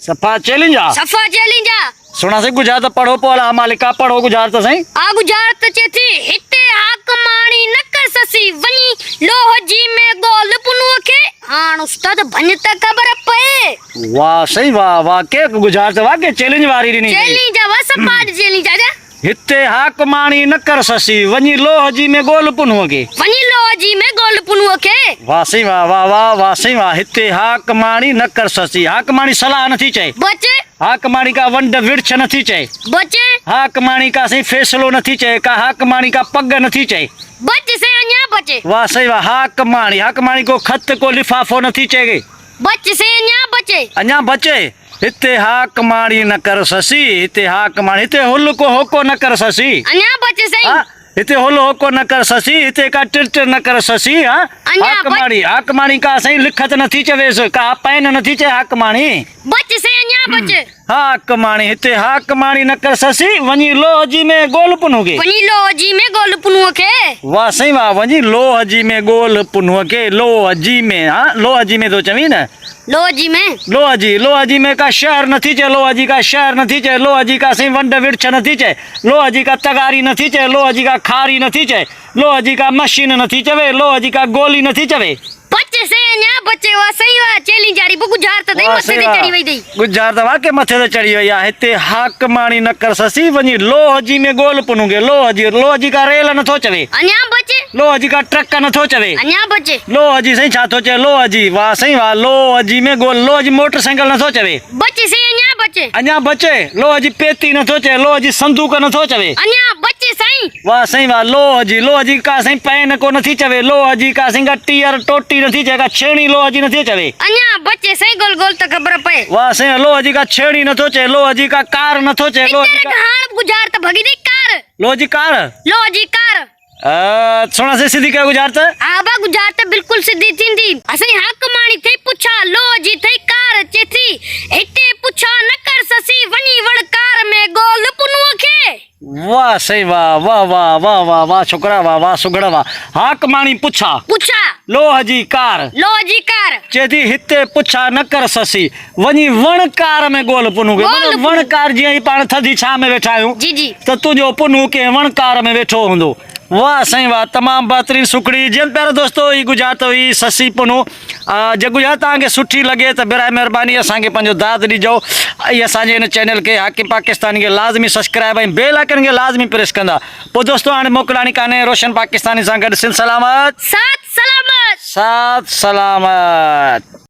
सफा चैलेंज आ सफा चैलेंज आ सुना से गुजरात पढ़ो पोला मालिका पढ़ो गुजरात सही आ गुजरात चेथी हिते हाक माणी न कर ससी वनी लोह जी में गोल पुनुओ के हाण उस्ताद भन त खबर पए वाह सही वाह के गुजरात वाह के चैलेंज वारी नहीं चैलेंज आ वा सफा चैलेंज आ हिते हाक माणी न कर ससी वनी लोह जी में गोल पुनुओ के वनी लोह जी में गोल पुनुओ के वाह सही वाह सही वाह हिते हाक माणी न कर ससी हाक माणी सलाह नथी चए बचे हाक माणी का वंड विरछ नथी चए बचे हाक माणी का सही फैसलो नथी चए का हाक माणी का पग नथी चए बच से अन्या बचे वाह सही वाह हाक माणी को खत को लिफाफो नथी चए बच से अन्या बचे अञा बचे हिते हाक माणी न कर ससी हिते हाक माणी हिते हुल को होको न कर ससी अन्या बचे सही हाँ हिते हुल होको न कर ससी हिते का टिरटिर न कर ससी हाँ हाक माणी का सही लिखत नथी चवेस का पैन नथी चए हाक माणी बच से अन्या बचे हाक माणी हिते हाक माणी न कर ससी वनी लोह जी में गोल पुनुओ के वनी लोह जी में गोल पुनुओ के वाह सही वाह वनी लोह जी में गोल पुनुओ के लोह जी में हाँ लोह जी में तो चवी न लोह जी में लोह जी में का शहर नथी चए लोह जी का शहर नथी चए लोह जी का सही वंड विरछ नथी चए लोह जी का तगारी नथी चए लोह जी का खारी नथी चए लोह जी का मशीन नथी चवे लोह जी का गोली नथी चवे बच्चे से अन्या बच्चे वा सही वा चैलेंज जारी बु गुजरात दई मथे ते चढ़ी वई दई गुजरात वा के मथे ते चढ़ी वई आ हिते हाक माणी न कर ससी वनी लोह जी में गोल पुनुगे लोह जी का रेल नथो चवे अन्या बचे लोह जी का ट्रक नथो चवे अन्या बचे लोह जी सही छा थो चए लोह जी वाह सही वाह लोह जी में गोल लोह जी मोटरसाइकिल नथो चवे बच्चे से अन्या बचे अञा बचे लोह जी पेती नथो चए लोह जी संदूक नथो चवे अन्या बच्चे सही वाह सही वाह लोह जी का सही पैन को नथी चवे लोह जी का सही टीयर टोटी नथी चए का छेड़ी लोह जी नथी चवे अन्या बच्चे सही गोल गोल त खबर पए वाह सही लोह जी का छेड़ी नथो चए लोह जी का कार नथो चए लोह जी का हाण गुजरात भगी दई कार लोह जी कार सुना से सीधी क्या गुजरात आबा गुजरात बिल्कुल सीधी थींदी असई हक माणी थई पुछा लोह जी थई कार चेथी हिते पुछा न कर ससी वनी वण कार में गोल पुनुओ के वाह सही वाह छोकरा वाह सुगड़ा वाह हाक माणी पुछा लोह जी कार चेती हिते पुछा न कर ससी वनी वण कार में गोल पुनुगे मतलब वण कार जी पाण थधी छा में वेठा आहियूं जी जी तो तुझो पुनु के वण कार में वेठो हुंदो वाह सही वाह तमाम बेहतरीन सुखड़ी जिन प्यारे दोस्तों ई गुजरात हुई ससी पुनु जे गुजरात तव्हांखे सुठी लगे तो बेराए मेहरबानी असांखे पंहिंजो दाद ॾिजो ऐं असांजे हिन चैनल के हाकिम पाकिस्तानी के लाज़मी सब्सक्राइब ऐं बेल आइकन के लाज़मी प्रेस कंदा पोइ दोस्तों हाणे मोकिलाणी कान्हे रोशन पाकिस्तानी सां गॾु सिल सलामत साथ सलामत साथ सलामत।